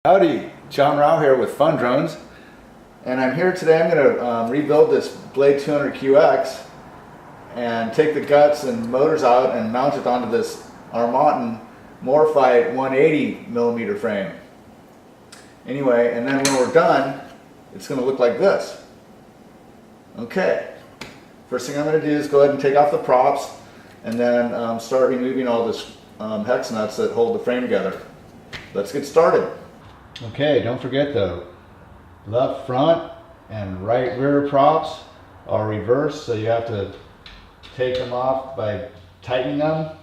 Howdy, John Rowe here with Fun Drones, and I'm here today. I'm going to rebuild this Blade 200QX and take the guts and motors out and mount it onto this Armattan Morphite 180mm frame. Anyway, and then when we're done, it's going to look like this. Okay, first thing I'm going to do is go ahead and take off the props and then start removing all this hex nuts that hold the frame together. Let's get started. Okay, don't forget the left front and right rear props are reversed, so you have to take them off by tightening them.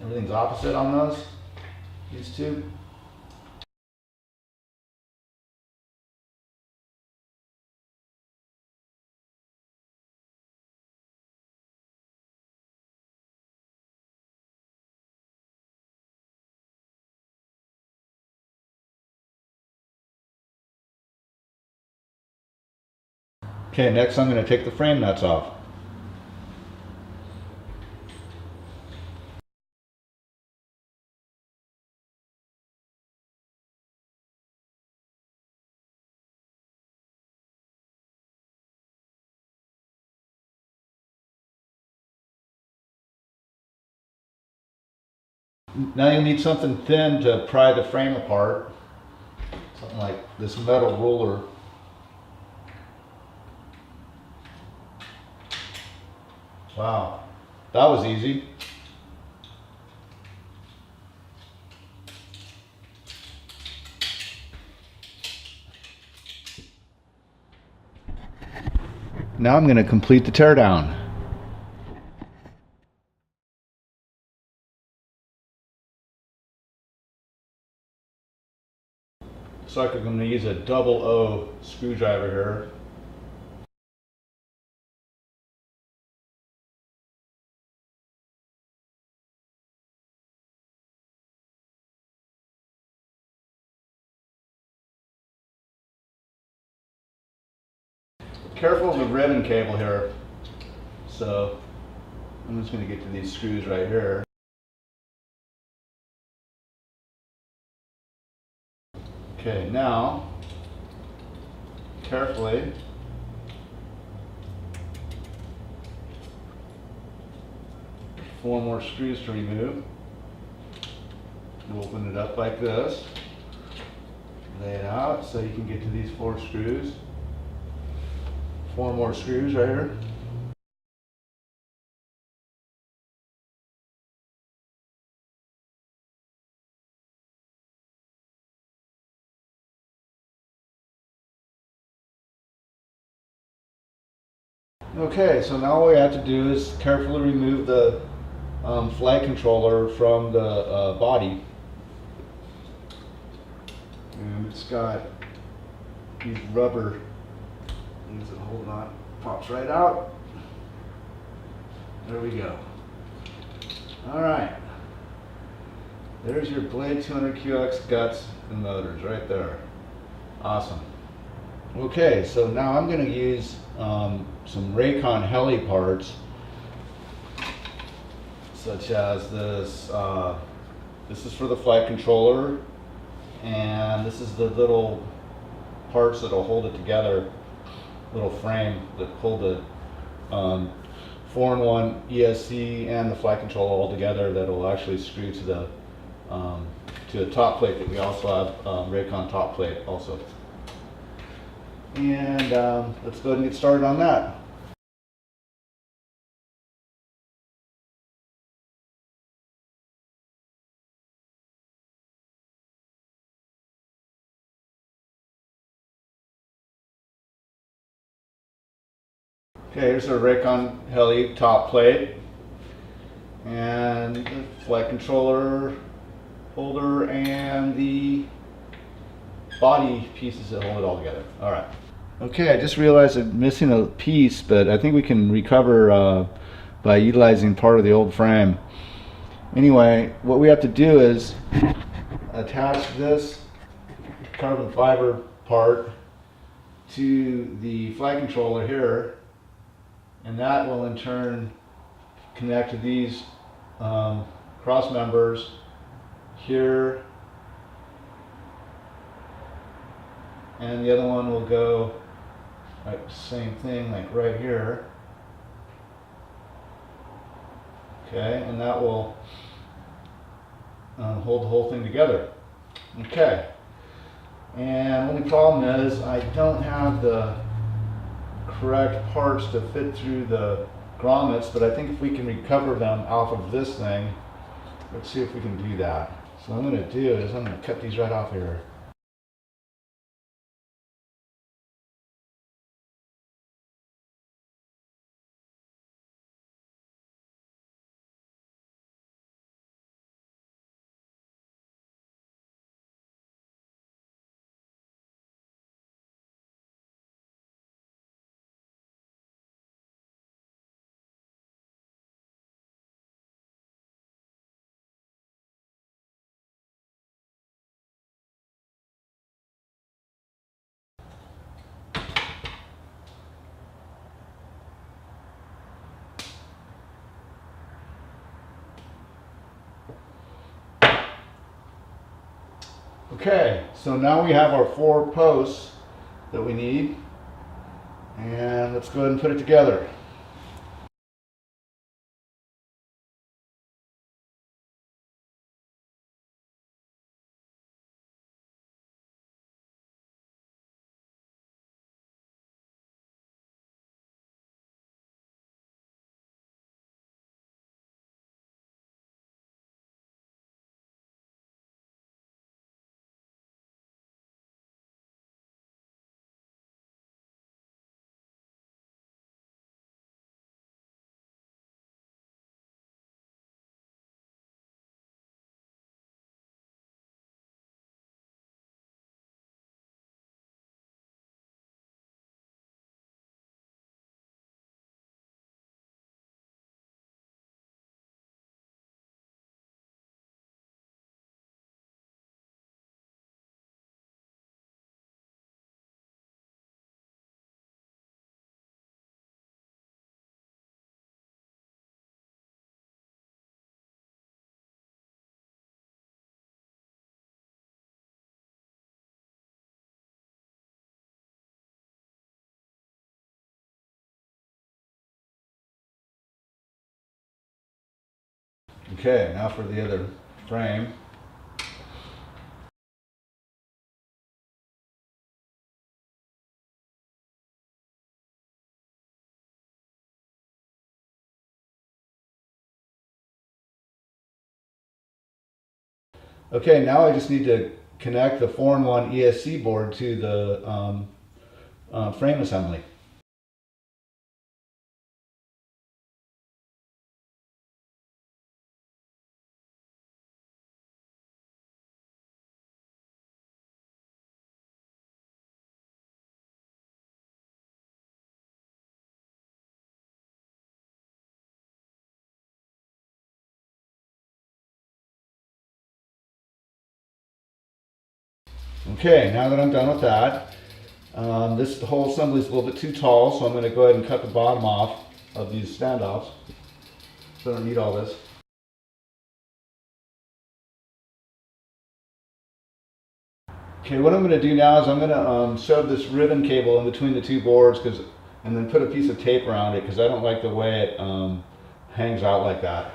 Everything's opposite on these two. Okay, next I'm going to take the frame nuts off. Now you'll need something thin to pry the frame apart. Something like this metal ruler. Wow, that was easy. Now I'm going to complete the teardown. So I'm going to use a 00 screwdriver here. Careful of the ribbon cable here. So I'm just going to get to these screws right here. Okay, now carefully four more screws to remove. We'll open it up like this, lay it out so you can get to these four screws. Four more screws right here. Okay, so now all we have to do is carefully remove the flight controller from the body. And it's got these rubber things that hold on. Pops right out. There we go. Alright. There's your Blade 200QX guts and motors right there. Awesome. Okay, so now I'm going to use some Raycon heli parts, such as this. This is for the flight controller, and this is the little parts that will hold it together, little frame that hold the 4-in-1 ESC and the flight controller all together, that will actually screw to the top plate that we also have, Raycon top plate also. And let's go ahead and get started on that. Okay, here's our Raycon heli top plate and the flight controller holder and the body pieces that hold it all together. All right. Okay, I just realized I'm missing a piece, but I think we can recover by utilizing part of the old frame. Anyway, what we have to do is attach this carbon fiber part to the flight controller here, and that will in turn connect to these cross members here and the other one will go like same thing, like right here. Okay, and that will hold the whole thing together. Okay, and the only problem is I don't have the correct parts to fit through the grommets, but I think if we can recover them off of this thing, let's see if we can do that. So what I'm going to do is I'm going to cut these right off here. Okay, so now we have our 4 posts that we need, and let's go ahead and put it together. Okay, now for the other frame. Okay, now I just need to connect the 4-in-1 ESC board to the frame assembly. Okay, now that I'm done with that, the whole assembly is a little bit too tall, so I'm going to go ahead and cut the bottom off of these standoffs. So I don't need all this. Okay, what I'm going to do now is I'm going to shove this ribbon cable in between the 2 boards, and then put a piece of tape around it, because I don't like the way it hangs out like that.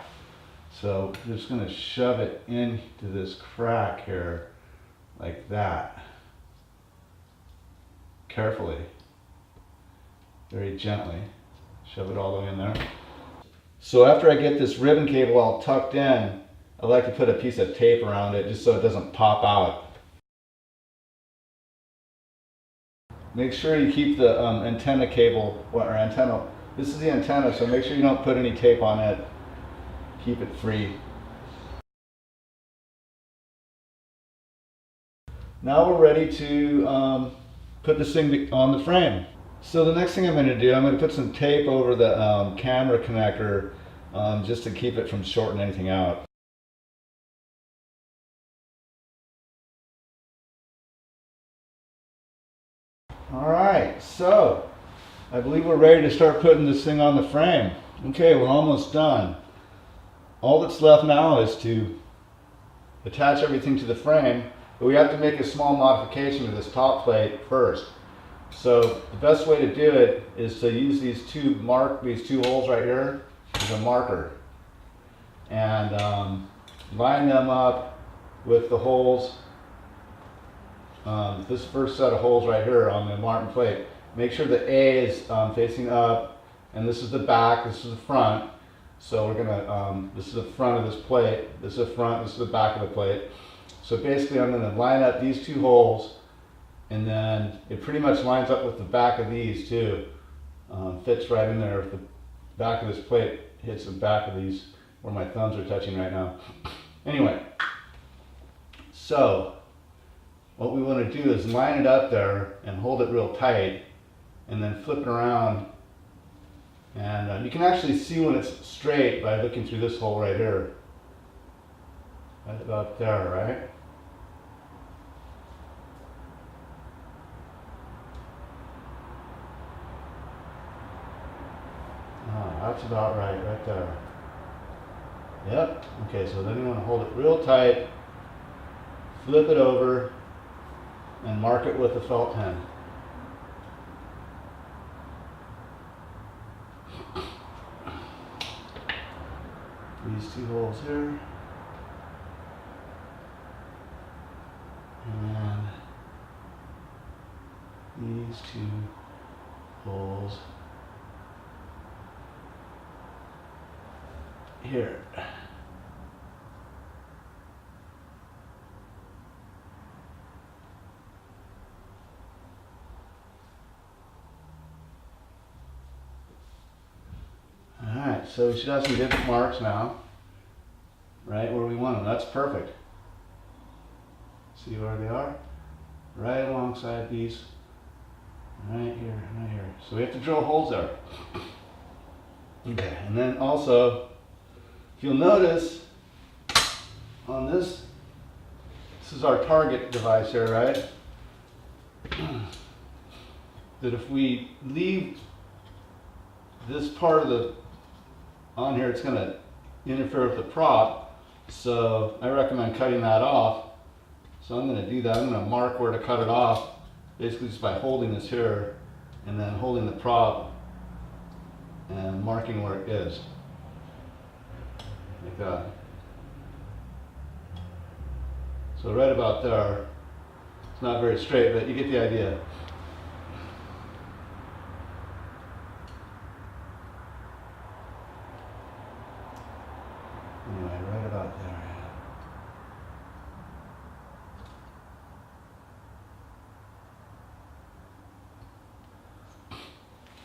So I'm just going to shove it into this crack here, like that. Carefully, very gently, shove it all the way in there. So after I get this ribbon cable all tucked in, I like to put a piece of tape around it just so it doesn't pop out. Make sure you keep the antenna cable, or antenna, this is the antenna, so make sure you don't put any tape on it. Keep it free. Now we're ready to put this thing on the frame. So the next thing I'm going to do, I'm going to put some tape over the camera connector just to keep it from shorting anything out. Alright, so I believe we're ready to start putting this thing on the frame. Okay, we're almost done. All that's left now is to attach everything to the frame, But we have to make a small modification to this top plate first. So the best way to do it is to use these two holes right here as a marker, and line them up with the holes. This first set of holes right here on the Armattan plate. Make sure the A is facing up, and this is the back, this is the front. So we're gonna, this is the front of this plate, this is the front, this is the back of the plate. So basically I'm gonna line up these two holes, and then it pretty much lines up with the back of these too. Fits right in there. The back of this plate hits the back of these where my thumbs are touching right now. Anyway, so what we want to do is line it up there and hold it real tight, and then flip it around. And you can actually see when it's straight by looking through this hole right here. Right about there, right? That's about right there. Yep. Okay, so then you want to hold it real tight, flip it over, and mark it with a felt pen. These two holes here, and these two holes here. Alright, so we should have some good marks now, right where we want them. That's perfect. See where they are? Right alongside these, right here, right here. So we have to drill holes there. Okay, and then also, if you'll notice, on this is our target device here, right? That if we leave this part of the on here, it's going to interfere with the prop. So I recommend cutting that off. So I'm going to do that. I'm going to mark where to cut it off, basically just by holding this here and then holding the prop and marking where it is. Like that. So right about there. It's not very straight, but you get the idea. Anyway, right about there.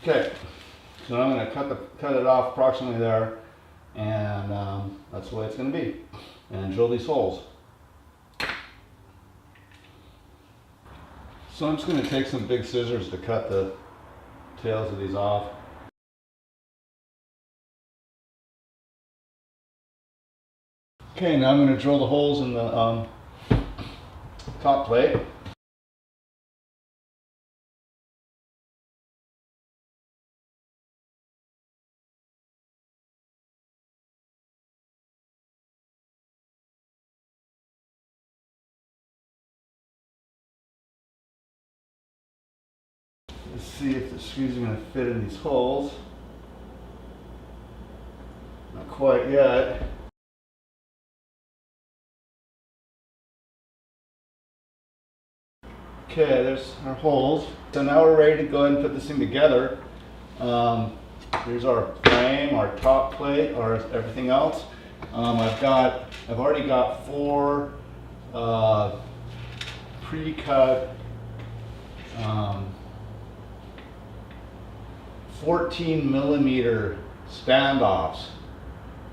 Okay, so I'm going to cut it off approximately there, and that's the way it's going to be. And drill these holes. So I'm just going to take some big scissors to cut the tails of these off. Okay, now I'm going to drill the holes in the top plate. Let's see if the screws are going to fit in these holes. Not quite yet. Okay, there's our holes. So now we're ready to go ahead and put this thing together. Here's our frame, our top plate, our everything else. I've already got 4 pre-cut 14 millimeter standoffs.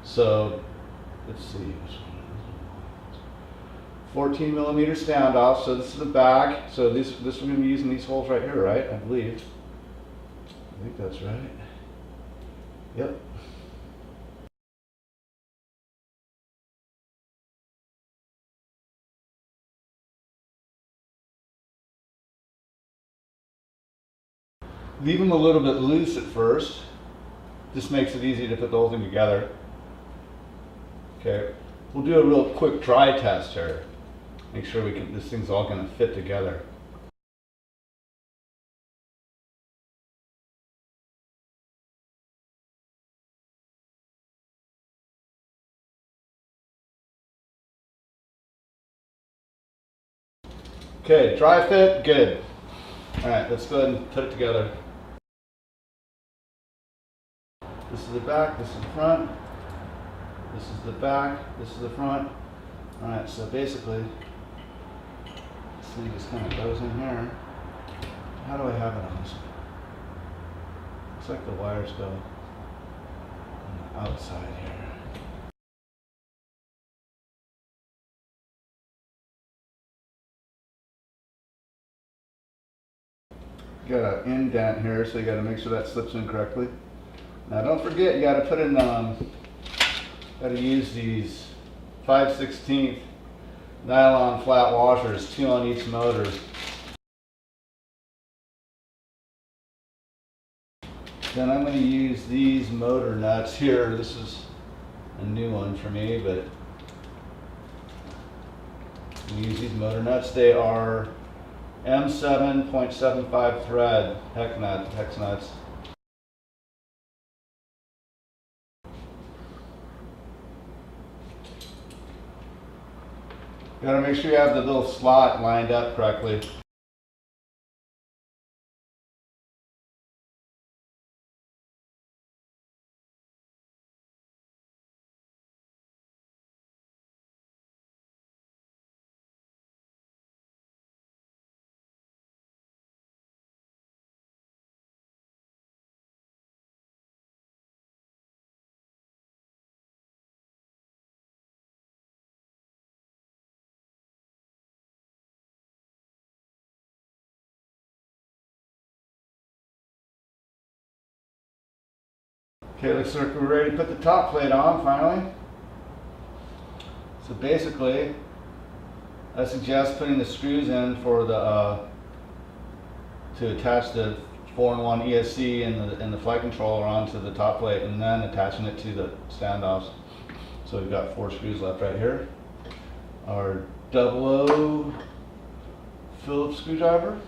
So let's see. 14 millimeter standoff. So this is the back. So this we're going to be using these holes right here, right? I believe. I think that's right. Yep. Leave them a little bit loose at first. This makes it easy to put the whole thing together. Okay. We'll do a real quick dry test here make sure this thing's all going to fit together. Okay, dry fit, good. All right, let's go ahead and put it together. This is the back, this is the front, this is the back, this is the front. All right, so basically, this thing just kind of goes in here. How do I have it on this? Looks like the wires go on the outside here. You got an indent here, so you got to make sure that slips in correctly. Now don't forget, you got to put in, got to use these 5/16 nylon flat washers, 2 on each motor. Then I'm going to use these motor nuts here. This is a new one for me, but we use these motor nuts. They are M7.75 thread hex nuts. You gotta make sure you have the little slot lined up correctly. Okay, looks like we're ready to put the top plate on finally. So basically, I suggest putting the screws in for the to attach the 4-in-1 ESC and the flight controller onto the top plate, and then attaching it to the standoffs. So we've got 4 screws left right here. Our 00 Phillips screwdriver.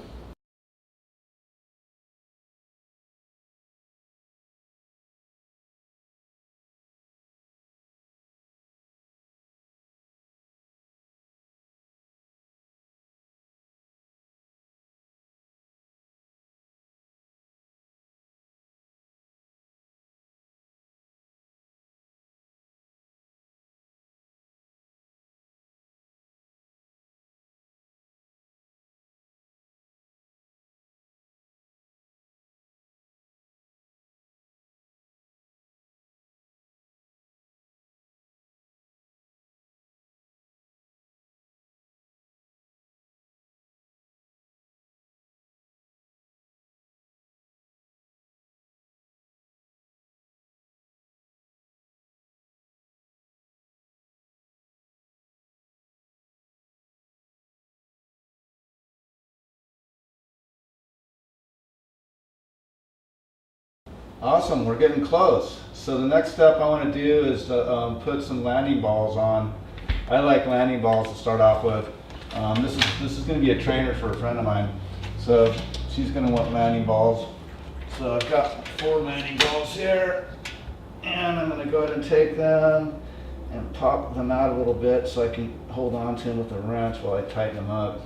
Awesome, we're getting close. So the next step I want to do is to put some landing balls on. I like landing balls to start off with. This is going to be a trainer for a friend of mine, so she's going to want landing balls. So I've got 4 landing balls here, and I'm going to go ahead and take them and pop them out a little bit so I can hold on to them with a wrench while I tighten them up.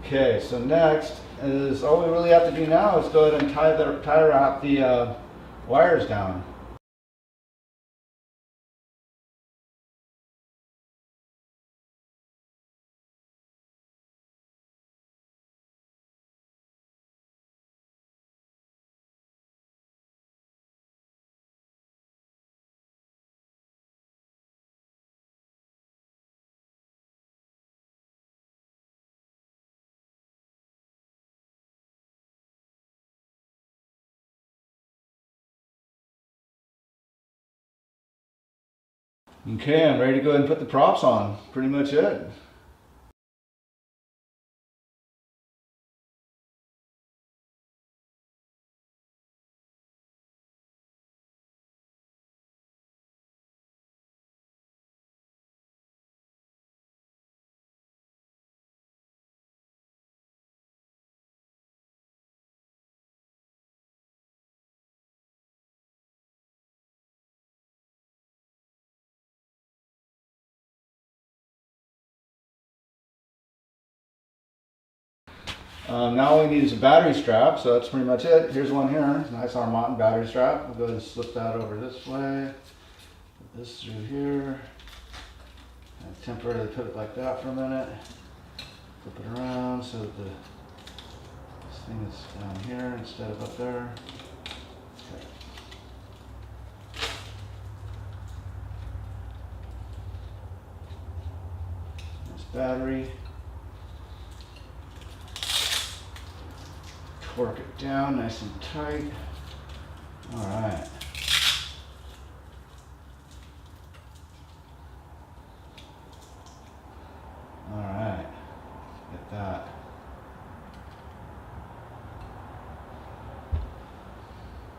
Okay, so next is all we really have to do now is go ahead and tie wrap the wires down. Okay, I'm ready to go ahead and put the props on. Pretty much it. Now all we need is a battery strap, so that's pretty much it. Here's one here, it's a nice Armattan battery strap. We'll go ahead and slip that over this way. Put this through here. And temporarily put it like that for a minute. Flip it around so that this thing is down here instead of up there. Okay. Nice battery. Torque it down nice and tight. All right. All right. Get that.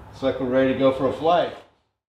Looks like we're ready to go for a flight.